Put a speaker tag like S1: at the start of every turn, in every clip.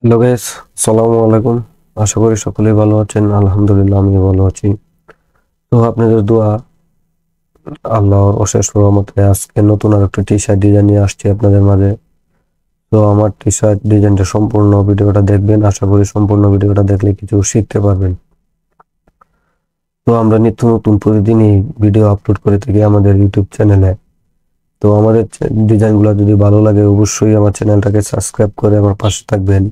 S1: Hello guys, আসসালামু আলাইকুম। আশা করি সকলেই ভালো আছেন। আলহামদুলিল্লাহ আমি ভালো আছি। তো আপনাদের দোয়া, আল্লাহর অশেষ রহমতে আজকে নতুন আর একটা টি শার্ট ডিজাইন নিয়ে আসছি আপনাদের মাঝে। তো আমার টি শার্ট ডিজাইনটা সম্পূর্ণ ভিডিওটা দেখবেন। আশা করি সম্পূর্ণ ভিডিওটা দেখলে কিছু শিখতে পারবেন। তো আমরা নিত্য নতুন প্রতিদিনই ভিডিও আপলোড করে থাকি আমাদের ইউটিউব চ্যানেলে। তো আমাদের ডিজাইনগুলো যদি ভালো লাগে অবশ্যই আমার চ্যানেলটাকে সাবস্ক্রাইব করে আমার পাশে থাকবেন।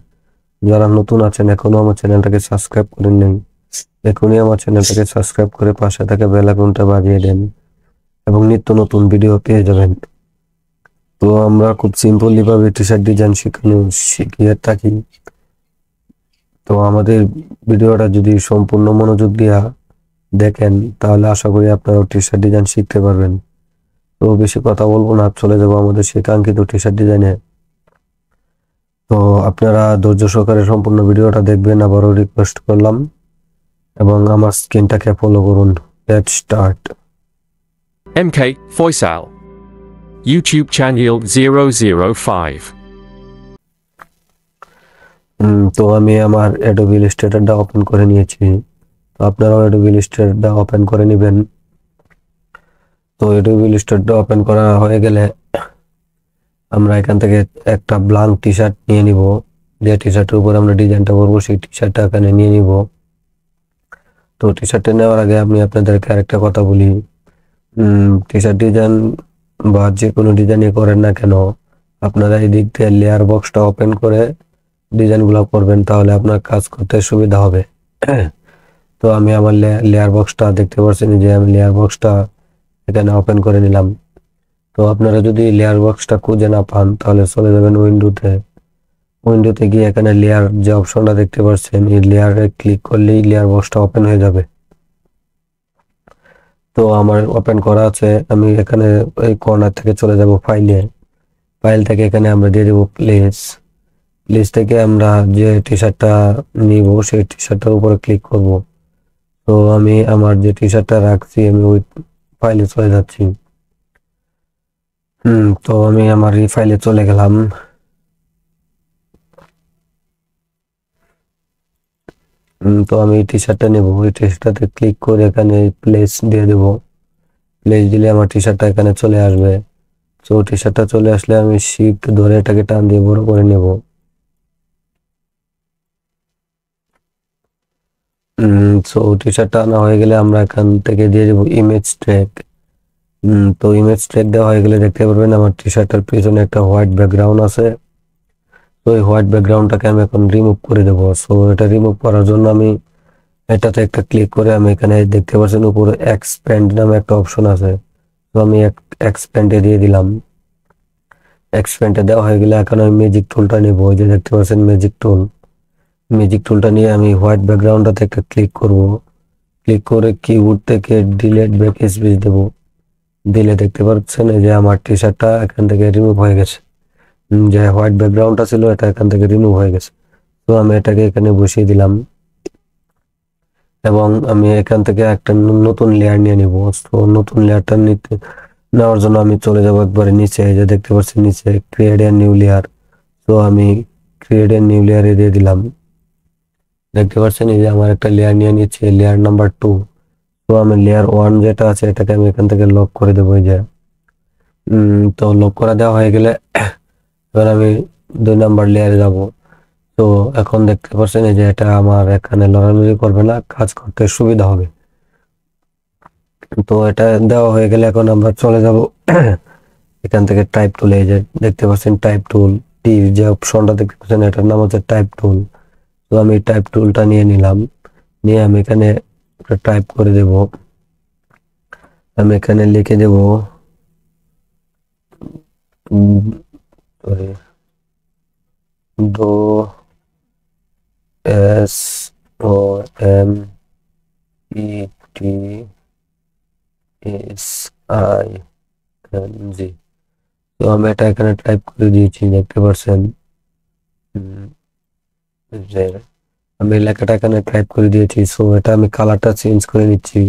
S1: যারা নতুন আছেন এখনো আমার চ্যানেলটাকে সাবস্ক্রাইব করেন নাই, এখনই আমার চ্যানেলটাকে সাবস্ক্রাইব করে পাশে থাকা বেল আইকনটা বাজিয়ে দেন এবং নিত্য নতুন ভিডিও পেয়ে যাবেন। তো আমরা খুব সিম্পলি ভাবে টি শার্ট ডিজাইন শিখিয়ে থাকি। তো আমাদের ভিডিওটা যদি সম্পূর্ণ মনোযোগ দিয়া দেখেন তাহলে আশা করি আপনারা টি শার্ট ডিজাইন শিখতে পারবেন। তো বেশি কথা বলবো না, চলে যাবো আমাদের সেই কাঙ্ক্ষিত টি শার্ট ডিজাইনে। তো আপনারা ধৈর্য সহকারে সম্পূর্ণ ভিডিওটা দেখবেন, আবারও রিকোয়েস্ট করলাম, এবং আমার স্ক্রিনটাকে ফলো করুন। Let's start.
S2: MK Faisal. YouTube channel 005.
S1: তো আমি আমার অ্যাডোবি ইলাস্ট্রেটরটা ওপেন করে নিয়েছি। তো আপনারাও অ্যাডোবি ইলাস্ট্রেটরটা ওপেন করে নেবেন। তো অ্যাডোবি ইলাস্ট্রেটরটা ওপেন করা হয়ে গেলে আমরা এখান থেকে একটা ব্ল্যাঙ্ক টি শার্ট নিয়ে নিব। যে টি শার্টের উপর আমরা ডিজাইনটা করবো সেই টি শার্টটা এখানে নিয়ে নিব। তো টি শার্টটা নেওয়ার আগে আমি আপনাদেরকে আরেকটা কথা বলি, টি শার্ট ডিজাইন বা যে কোনো ডিজাইনই করেন না কেন আপনারা এই দিক দিয়ে লেয়ার বক্সটা ওপেন করে ডিজাইনগুলো করবেন, তাহলে আপনার কাজ করতে সুবিধা হবে। তো আমি আমার লেয়ার বক্সটা দেখতে পাচ্ছেন যে আমি লেয়ার বক্সটা এখানে ওপেন করে নিলাম। তো আপনারা যদি লেয়ার বক্সটা খুঁজে না পান তাহলে চলে যাবেন উইন্ডোতে গিয়ে এখানে লেয়ার যে অপশনটা দেখতে পাচ্ছেন এই লেয়ারে ক্লিক করলেই লেয়ার বক্সটা ওপেন হয়ে যাবে। তো আমার ওপেন করা আছে, আমি এখানে এই কর্নার থেকে চলে যাব ফাইল থেকে এখানে আমরা দিয়ে দেবো প্লেস থেকে আমরা যে টি শার্টটা নিব সেই টি শার্টটার উপরে ক্লিক করব। তো আমি আমার যে টি শার্টটা রাখছি আমি ওই ফাইলে চলে যাচ্ছি। তো আমি আমার এই ফাইলে চলে গেলাম। তো আমি এই টি শার্টটা নেবো, ওই টি শার্টটাতে ক্লিক করে এখানে প্লেস দিয়ে দেবো। প্লেস দিলে আমার টি শার্টটা এখানে চলে আসবে। তো টি শার্টটা চলে আসলে আমি শিফট ধরে এটাকে টান দিয়ে বড় করে নেব। তো টি শার্টটা আনা হয়ে গেলে আমরা এখান থেকে দিয়ে দেবো ইমেজ ট্র্যাক। তো ইমেজ ট্র্যাক দেওয়া হয়ে গেলে দেখতে পারবেন আমার টি শার্টের পিছনে একটা হোয়াইট ব্যাকগ্রাউন্ড আছে। তো এই হোয়াইট ব্যাকগ্রাউন্ডটাকে আমি এখন রিমুভ করে দেবো। সো এটা রিমুভ করার জন্য আমি এটাতে একটা ক্লিক করে আমি এখানে দেখতে পাচ্ছেন উপরে এক্সপ্যান্ড নামে একটা অপশন আছে। তো আমি এক্সপ্যান্ডে দিয়ে দিলাম। এক্সপ্যান্ডে দেওয়া হয়ে গেলে এখন আমি ম্যাজিক টুলটা নেবো, ওই যে দেখতে পাচ্ছেন ম্যাজিক টুলটা নিয়ে আমি হোয়াইট ব্যাকগ্রাউন্ডটাতে একটা ক্লিক করব। ক্লিক করে কিবোর্ড থেকে ডিলিট ব্যাক স্পেস দেবো। দিলে দেখতে পাচ্ছেন এই যে আমার টি শার্টটা এখান থেকে রিমুভ হয়ে গেছে। যে হোয়াইট ব্যাকগ্রাউন্ডটা ছিল এটা এখান থেকে রিমুভ হয়ে গেছে। তো আমি এটাকে এখানে বসিয়ে দিলাম এবং আমি এখান থেকে একটা নতুন লেয়ার নিয়ে নিব। তো নতুন লেয়ারটা নেওয়ার জন্য আমি চলে যাব একবারে নিচে, এই যে দেখতে পাচ্ছেন নিচে ক্রিয়েট এ নিউ লেয়ার। তো আমি ক্রিয়েট এ নিউ লেয়ারে দিয়ে দিলাম। দেখতে পাচ্ছেন এই যে আমার একটা লেয়ার নিয়ে নিচ্ছে, লেয়ার নাম্বার 2। তো আমি লেয়ার 1 যেটা আছে এটাকে আমি এখান থেকে লক করে দেবো। এই যে তো লক করা দেওয়া হয়ে গেলে এবার আমি 2 নাম্বার লেয়ারে যাব। তো এখন দেখতে পাচ্ছেন এই যে এটা আমার এখানে লড়ালড়ি করবে না, কাজ করতে সুবিধা হবে। তো এটা দেওয়া হয়ে গেলে এখন আমরা চলে যাব এখান থেকে টাইপ টুলে। এই যে দেখতে পাচ্ছেন টাইপ টুল, টি যে অপশনটা দেখতে পাচ্ছেন এটার নাম হচ্ছে টাইপ টুল। তো আমি টাইপ টুলটা নিয়ে নিলাম, নিয়ে আমি এখানে একটা টাইপ করে দেব। আমি এখানে লিখে দেব সরি ডো S O M E T S I N G. তো আমি এটা এখানে টাইপ করে দিয়েছি, দেখতে পাচ্ছেন যে আমি লেখাটা এখানে টাইপ করে দিয়েছি। সো এটা আমি কালারটা চেঞ্জ করে নিচ্ছি,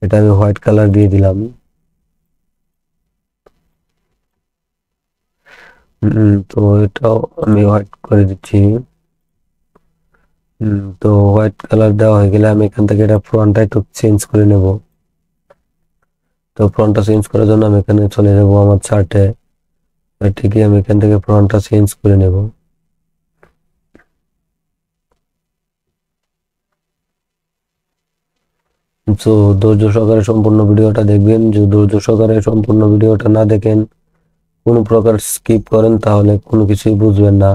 S1: এটা আমি হোয়াইট কালার দিয়ে দিলাম। তো এটাও আমি হোয়াইট করে দিচ্ছি। তো হোয়াইট কালার দেওয়া হয়ে গেলে আমি এখান থেকে এটা ফ্রন্টটা একটু চেঞ্জ করে নেব। তো ফ্রন্টটা চেঞ্জ করার জন্য আমি এখানে চলে যাব আমার চার্টে, ঠিকই আমি এখান থেকে ফ্রন্টটা চেঞ্জ করে নেব। তো ধৈর্য সহকারে সম্পূর্ণ ভিডিওটা দেখবেন। যদি ধৈর্য সহকারে সম্পূর্ণ ভিডিওটা না দেখেন, কোনো প্রকার স্কিপ করেন, তাহলে কোনো কিছুই বুঝবেন না।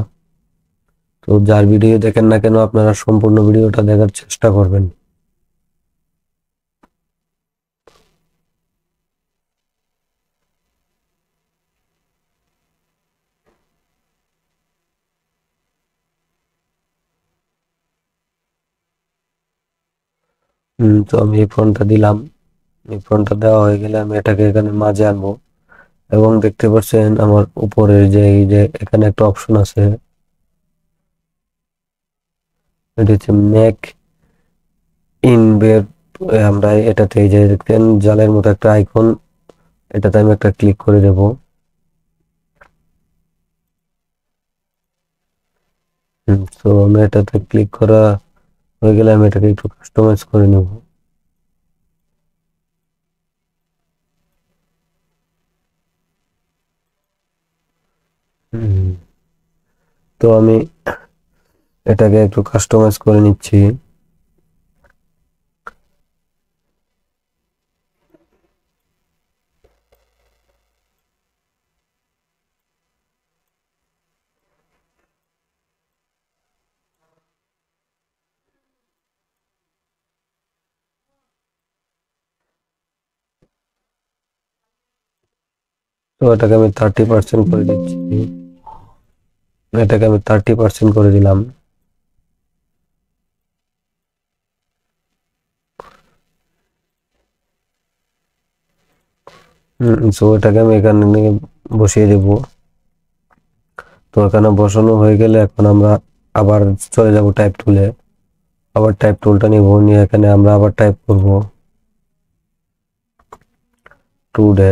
S1: তো যার ভিডিও দেখেন না কেন, আপনারা সম্পূর্ণ ভিডিওটা দেখার চেষ্টা করবেন। তো আমি এই ফোনটা দিলাম। এই ফোনটা দেওয়া হয়ে গেলে আমি এটাকে এখানে মাঝে আনবো, এবং দেখতে পাচ্ছেন আমার উপরে যে এই যে এখানে একটা অপশন আছে, এটা হচ্ছে ম্যাক ইন ওয়েব। আমরা এটাতে এই যে দেখতেন জালের মতো একটা আইকন, এটাতে আমি একটা ক্লিক করে দেব। তো আমি এটাতে ক্লিক করা হয়ে গেলে আমি এটাকে একটু কাস্টমাইজ করে নেব। তো আমি এটাকে একটু কাস্টমাইজ করে নিচ্ছি। তো এটাকে আমি 30% করে দিচ্ছি। এটাকে আমি 30% করে দিলাম। সো এটাকে আমি এখানে নিয়ে বসিয়ে দেব। তো এখানে বসানো হয়ে গেলে এখন আমরা আবার চলে যাব টাইপ টুলে। আবার টাইপ টুলটা নিব, নিয়ে এখানে আমরা আবার টাইপ করব টুডে।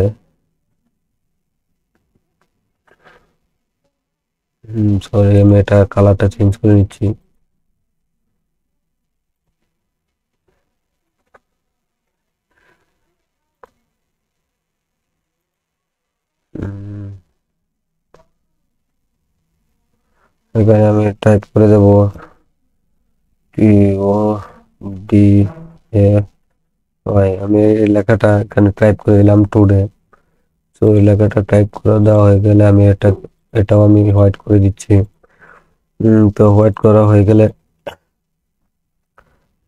S1: সরি, আমি এটা কালারটা চেঞ্জ করে নিচ্ছি। এখানে আমি টাইপ করে দেব টি ও ডি এ ওয়াই। আমি এই লেখাটা এখানে টাইপ করে দিলাম টুডে। তো এই লেখাটা টাইপ করে দেওয়া হয়ে গেলে আমি এটাও আমি হোয়াইট করে দিচ্ছি। তো হোয়াইট করা হয়ে গেলে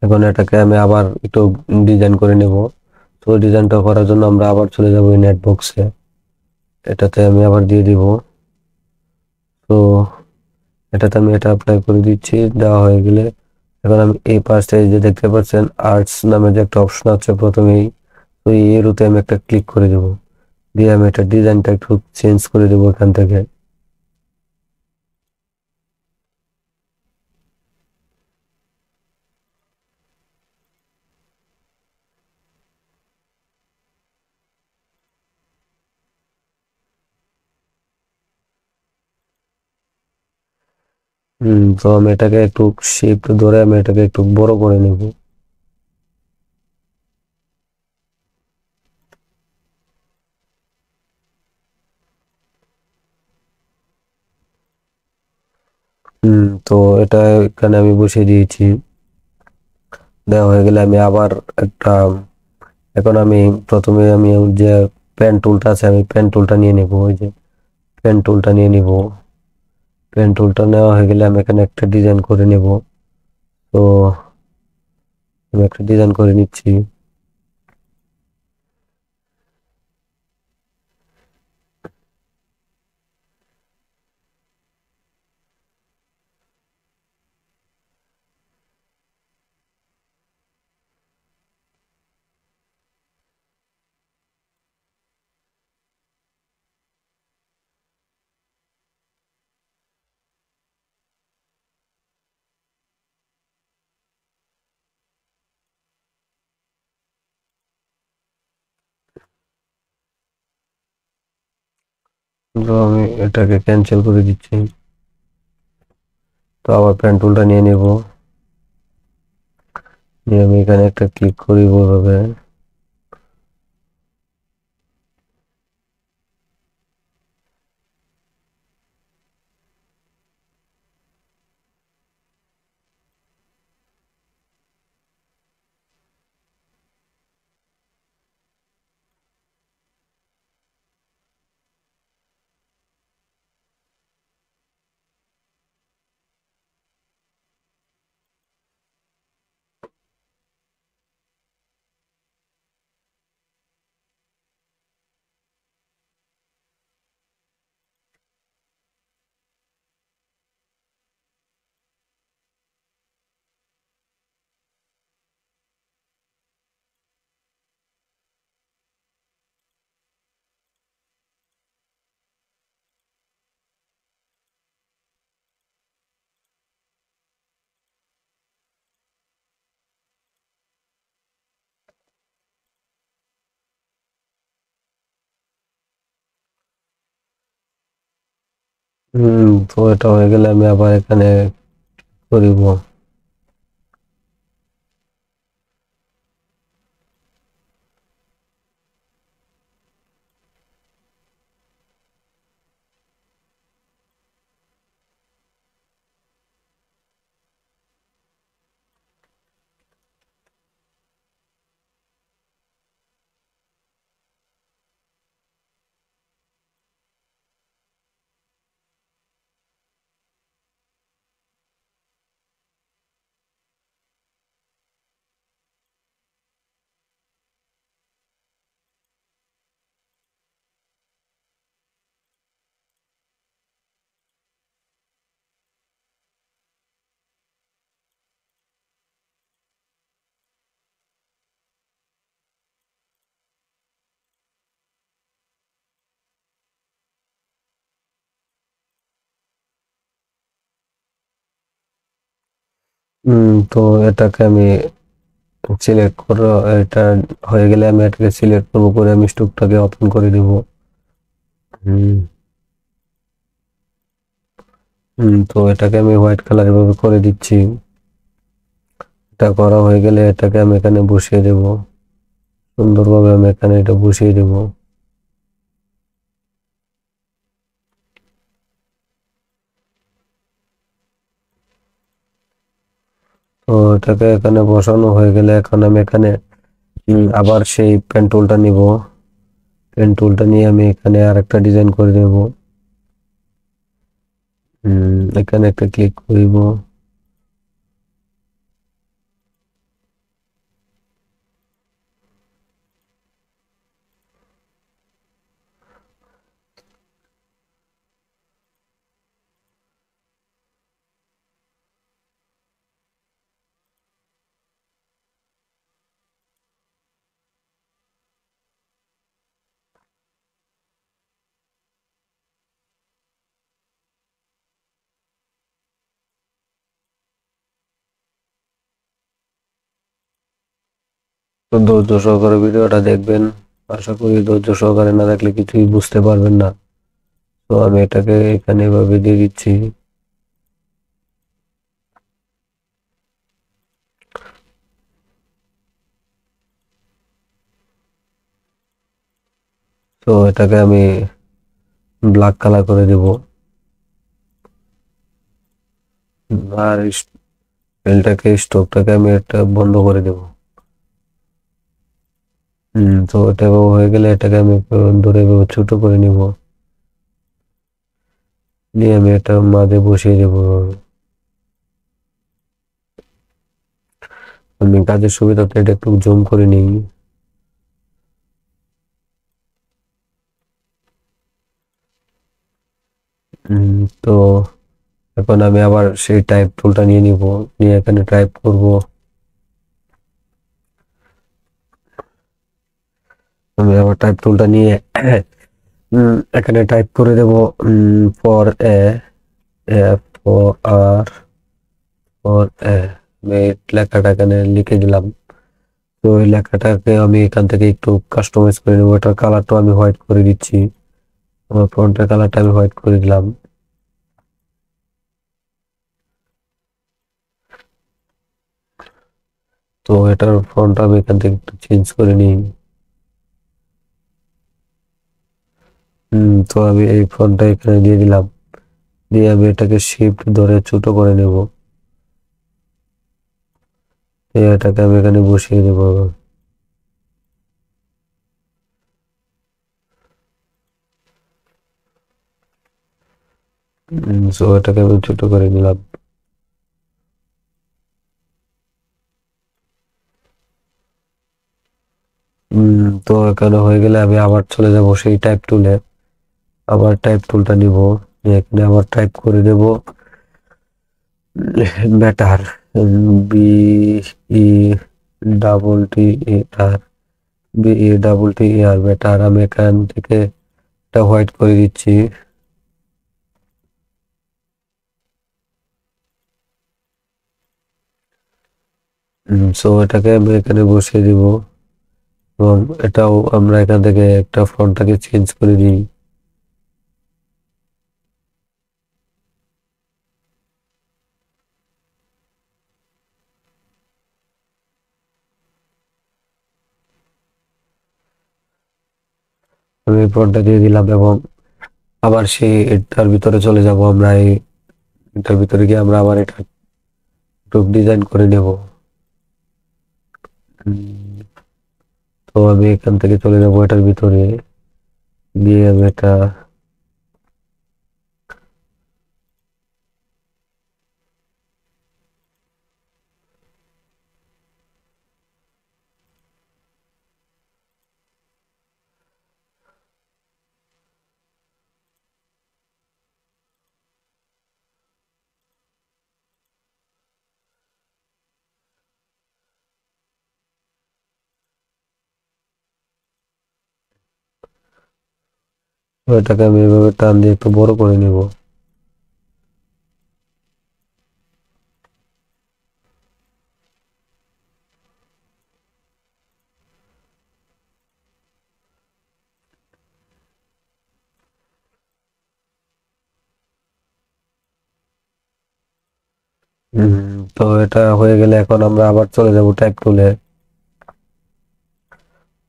S1: এখন এটাকে আমি আবার একটু ডিজাইন করে নেব। তো ডিজাইনটা করার জন্য আমরা আবার চলে যাব এই নেট বক্সে, এটাতে আমি আবার দিয়ে দিব। তো এটাতে আমি এটা অ্যাপ্লাই করে দিচ্ছি। দেওয়া হয়ে গেলে এখন আমি এই পাশে যে দেখতে পাচ্ছেন আর্টস নামে যে একটা অপশন আছে প্রথমেই, তো এই এরোতে আমি একটা ক্লিক করে দেব, দিয়ে আমি এটা ডিজাইনটা একটু চেঞ্জ করে দেবো এখান থেকে। তো আমি এটাকে একটু শিফট ধরে আমি এটাকে একটু বড় করে নেব। তো এটা এখানে আমি বসিয়ে দিয়েছি। দেওয়া হয়ে গেলে আমি আবার একটা, এখন আমি প্রথমে আমি যে পেন টুলটা আছে, আমি পেন টুলটা নিয়ে নেব। ওই যে পেন টুলটা নিয়ে নিব। পেন টুলটা নেওয়া হয়ে গেলে আমি এখানে একটা ডিজাইন করে নেব। তো আমি একটা ডিজাইন করে নিচ্ছি। তো আমি এটাকে ক্যান্সেল করে দিচ্ছি। তো আবার পেন টুলটা নিয়ে নেব। নিয়ে আমি এখানে একটা ক্লিক করি ওভাবে। তো এটা হয়ে গেলে আমি আবার এখানে করিব। তো এটাকে আমি সিলেক্ট করো। এটা হয়ে গেলে আমি এটাকে সিলেক্ট করবো, করে আমি স্টকটাকে ওপেন করে দিব। তো এটাকে আমি হোয়াইট কালার এভাবে করে দিচ্ছি। এটা করা হয়ে গেলে এটাকে আমি এখানে বসিয়ে দেব। সুন্দরভাবে আমি এখানে এটা বসিয়ে দেব। তো এটাকে এখানে বসানো হয়ে গেলে এখন আমি এখানে আবার সেই পেন টুলটা নিব। পেন টুলটা নিয়ে আমি এখানে আর একটা ডিজাইন করে দেব। এখানে একটা ক্লিক করব। তো ধৈর্য সহকারে ভিডিওটা দেখবেন। আশা করি ধৈর্য সহকারে না দেখলে কিছুই বুঝতে পারবেন না। তো আমি এটাকে এখানে এভাবে দিয়ে দিচ্ছি। তো এটাকে আমি ব্ল্যাক কালার করে দেব। আর এলটাকে স্টোভটাকে আমি একটা বন্ধ করে দেব। তো এটা হয়ে গেলে এটাকে আমি ধরে এভাবে ছোট করে নিব। নিয়ে আমি এটা মাঝে বসিয়ে দেবো। আমি কাজের সুবিধাতে এটা একটু জুম করে নিই। তো এখন আমি আবার সেই টাইপ টুলটা নিয়ে নিব, নিয়ে এখানে টাইপ করব। আমি আবার টাইপ টুলটা নিয়ে এখানে টাইপ করে দেব for A, for R, for A. আমি এই লেখাটা এখানে লিখে দিলাম। তো এই লেখাটাকে আমি এখান থেকে একটু কাস্টমাইজ করে নেবো। এটার কালারটা আমি হোয়াইট করে দিচ্ছি। আমার ফন্টের কালারটা আমি হোয়াইট করে দিলাম। তো এটার ফন্ট আমি এখান থেকে একটু চেঞ্জ করে নিই। তো আমি এই ফন্টটা এখানে দিয়ে দিলাম, দিয়ে আমি এটাকে শিফট ধরে ছোট করে নেব, এটাকে আমি এখানে বসিয়ে দেবো। এটাকে আমি ছোট করে নিলাম। এখানে হয়ে গেলে আমি আবার চলে যাব সেই টাইপ টুলে, আবার টাইপ টুলটা নিব, এখানে আবার টাইপ করে দেব better, B E double T E R, B E double T E R, better. আমি এখান থেকে এটা হোয়াইট করে দিচ্ছি। এটাকে আমি এখানে বসিয়ে দিব, এবং এটাও আমরা এখান থেকে একটা ফন্টটাকে চেঞ্জ করে দিই। আমি এই ফন্টটা দিয়ে দিলাম, এবং আবার সেই এটার ভিতরে চলে যাব। আমরা এটার ভিতরে গিয়ে আমরা আবার এটা একটু ডিজাইন করে নেব। আমি এখান থেকে চলে যাবো এটার ভিতরে, গিয়ে আমি এটাকে আমি এভাবে টান দিয়ে একটু বড় করে নেব। এটা হয়ে গেলে এখন আমরা আবার চলে যাব টাইপ টুলে।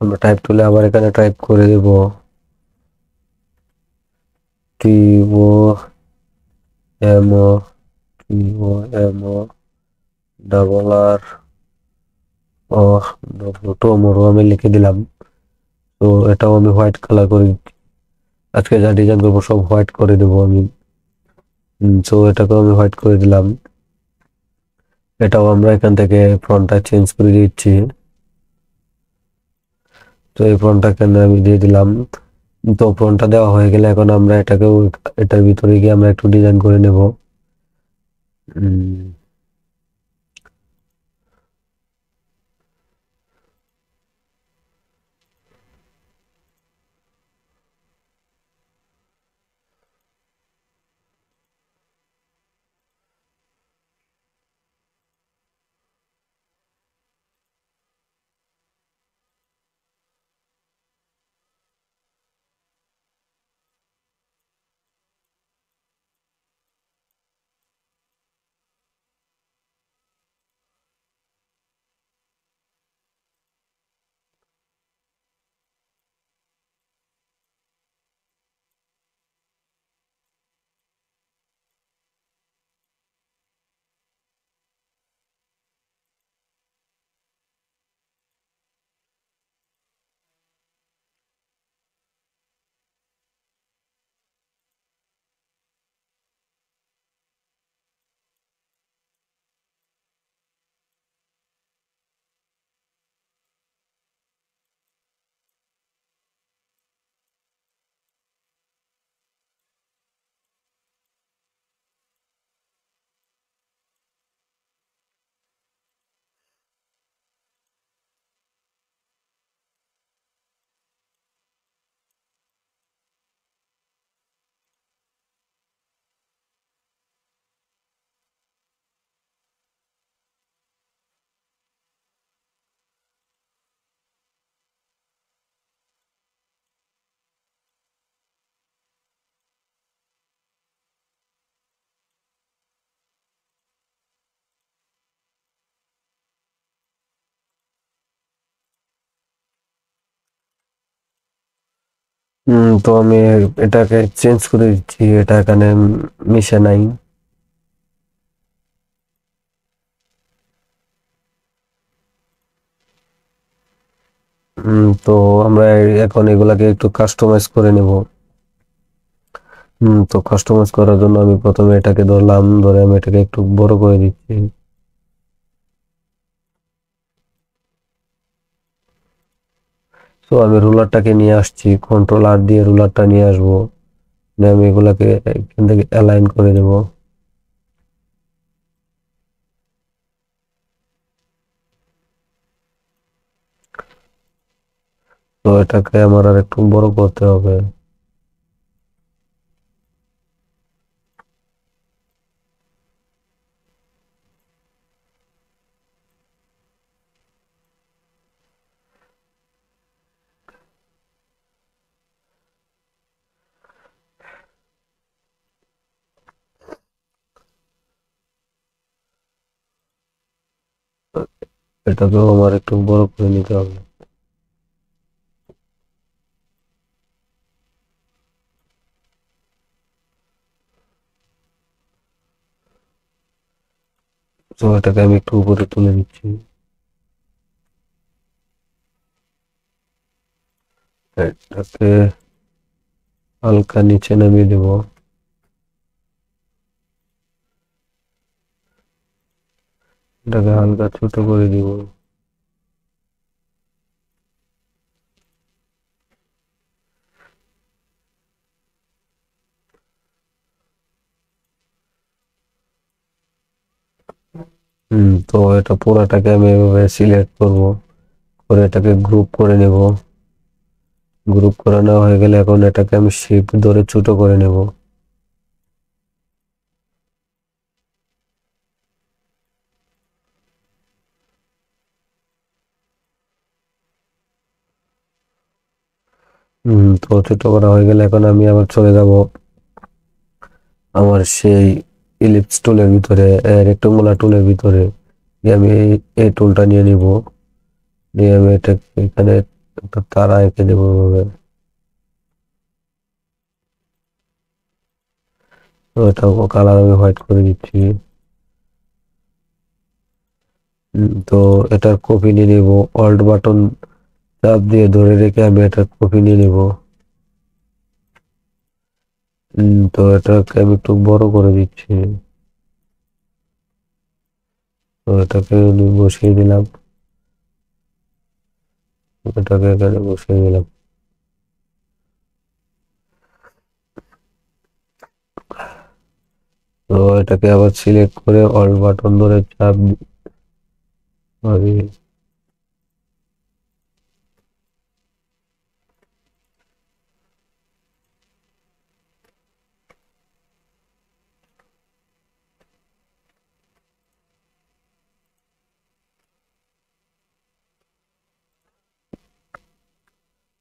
S1: আমরা টাইপ টুলে আবার এখানে টাইপ করে দেব টি ও এম ও, টি ও এম ও ডাবল আর ও টোমোরো আমি লিখে দিলাম। এটাও আমি হোয়াইট কালার করে, আজকে যা ডিজাইন করবো সব হোয়াইট করে দেবো আমি। এটাকেও আমি হোয়াইট করে দিলাম। এটাও আমরা এখান থেকে ফন্টটা চেঞ্জ করে দিচ্ছি। এই ফন্টটা এখানে আমি দিয়ে দিলাম। ফন্টটা দেওয়া হয়ে গেলে এখন আমরা এটাকেও এটার ভিতরে গিয়ে আমরা একটু ডিজাইন করে নেব। উম, তো আমি এটাকে চেঞ্জ করে দিচ্ছি, এটা এখানে মিশে নাই। তো আমরা এখন এগুলাকে একটু কাস্টমাইজ করে নেব। তো কাস্টমাইজ করার জন্য আমি প্রথমে এটাকে ধরলাম, ধরে আমি এটাকে একটু বড় করে দিচ্ছি। তো আমি রুলারটাকে নিয়ে আসছি, কন্ট্রোল আর দিয়ে রুলারটা নিয়ে আসবো, নিয়ে আমি এগুলাকে এখান থেকে অ্যালাইন করে দেব। তো এটাকে আমার আর একটু বড় করতে হবে। এটাকেও আমার একটু বড় করে নিতে হবে। তো এটাকে আমি একটু উপরে তুলে দিচ্ছি, এটাকে হালকা নিচে নামিয়ে দেব। এটাকে হালকা ছোট করে দিব। তো এটা পুরাটাকে আমি এভাবে সিলেক্ট করব, করে এটাকে গ্রুপ করে নেব। গ্রুপ করে নেওয়া হয়ে গেলে এখন এটাকে আমি শিফট ধরে ছোট করে নেব। তো ছোট করা হয়ে গেলে এখন আমি আবার চলে যাব আমার সেই ইলিপস টুলের ভিতরে, রেক্টাঙ্গুলার টুলের ভিতরে গিয়ে আমি এই টুলটা নিয়ে নিব, নিয়ে আমি এটা এখানে একটা তারা এঁকে দেবো এভাবে। তো এটা কালার আমি হোয়াইট করে দিচ্ছি। তো এটার কপি নিয়ে নিব, অল্ট বাটন চাপ দিয়ে ধরে রেখে আমি এটার কপি নিয়ে নিব। তো এটাকে আমি একটু বড় করে দিচ্ছি। তো এটাকে আমি বসিয়ে দিলাম, এটাকে এখানে বসিয়ে দিলাম। তো এটাকে আবার সিলেক্ট করে অল্ট বাটন ধরে চাপ দিয়ে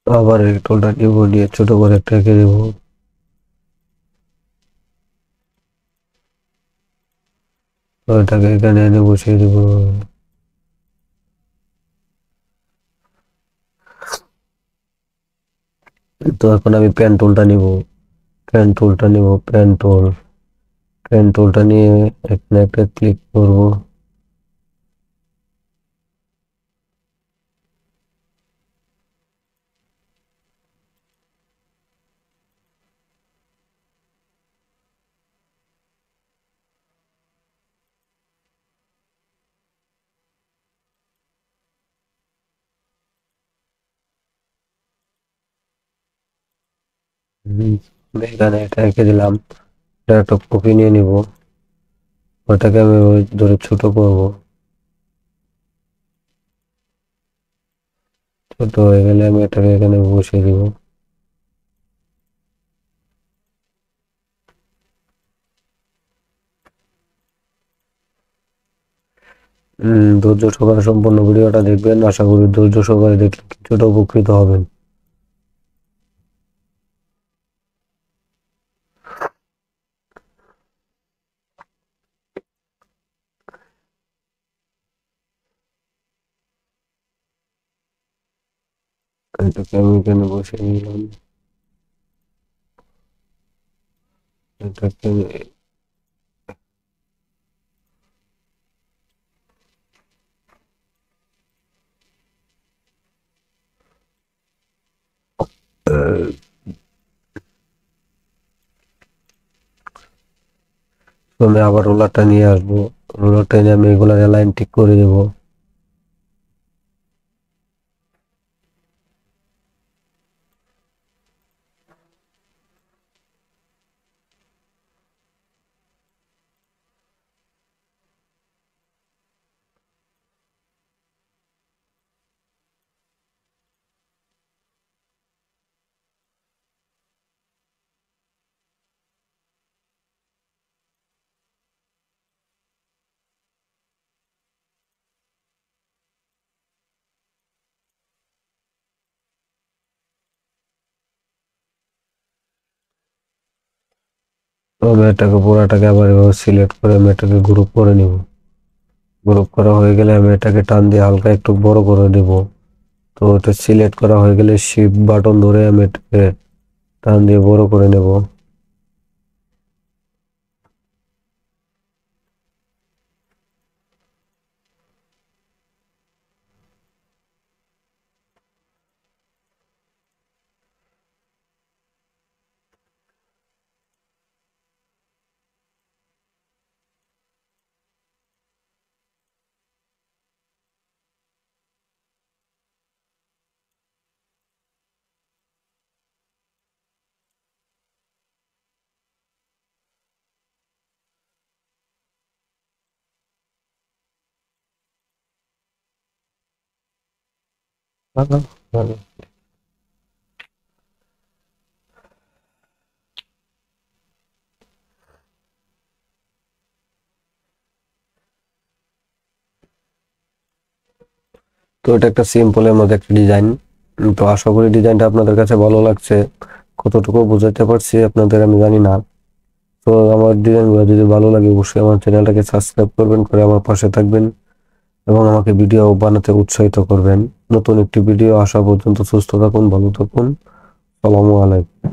S1: আবার এই টুলটা নিব, নিয়ে ছোট করে একটা এঁকে দেবো। তো এটাকে এখানে এনে বসিয়ে দেবো। তো এখন আমি পেন টুলটা নিব, পেন টুলটা নিয়ে এখানে একটা ক্লিক করব। আমি এখানে এটা এঁকে দিলাম, এটা একটা কপি নিয়ে নিব, ওটাকে আমি ওই ধরে ছোট করব। ছোট হয়ে গেলে আমি এটাকে এখানে বসিয়ে দিব। ধৈর্য সহকারে সম্পূর্ণ ভিডিওটা দেখবেন, আশা করি ধৈর্য সহকারে দেখলে কিছুটা উপকৃত হবেন। এটাকে আমি এখানে বসিয়ে নিলাম। এটাকে আমি আবার রোলারটা নিয়ে আসবো, রোলারটা নিয়ে আমি এগুলা লাইন ঠিক করে দেবো। তো আমি এটাকে পুরাটাকে আবার এভাবে সিলেক্ট করে আমি এটাকে গ্রুপ করে নিব। গ্রুপ করা হয়ে গেলে আমি এটাকে টান দিয়ে হালকা একটু বড় করে দেব। তো এটা সিলেক্ট করা হয়ে গেলে শিফট বাটন ধরে আমি এটাকে টান দিয়ে বড় করে নেব। তো এটা একটা সিম্পলের মধ্যে একটা ডিজাইন। তো আশা করি ডিজাইনটা আপনাদের কাছে ভালো লাগছে। কতটুকু বোঝাতে পারছি আপনাদের আমি জানি না। তো আমার ডিজাইনগুলো যদি ভালো লাগে অবশ্যই আমার চ্যানেলটাকে সাবস্ক্রাইব করবেন, করে আমার পাশে থাকবেন এবং আমাকে ভিডিও বানাতে উৎসাহিত করবেন। নতুন একটি ভিডিও আসা পর্যন্ত সুস্থ থাকুন, ভালো থাকুন। আসসালামু আলাইকুম।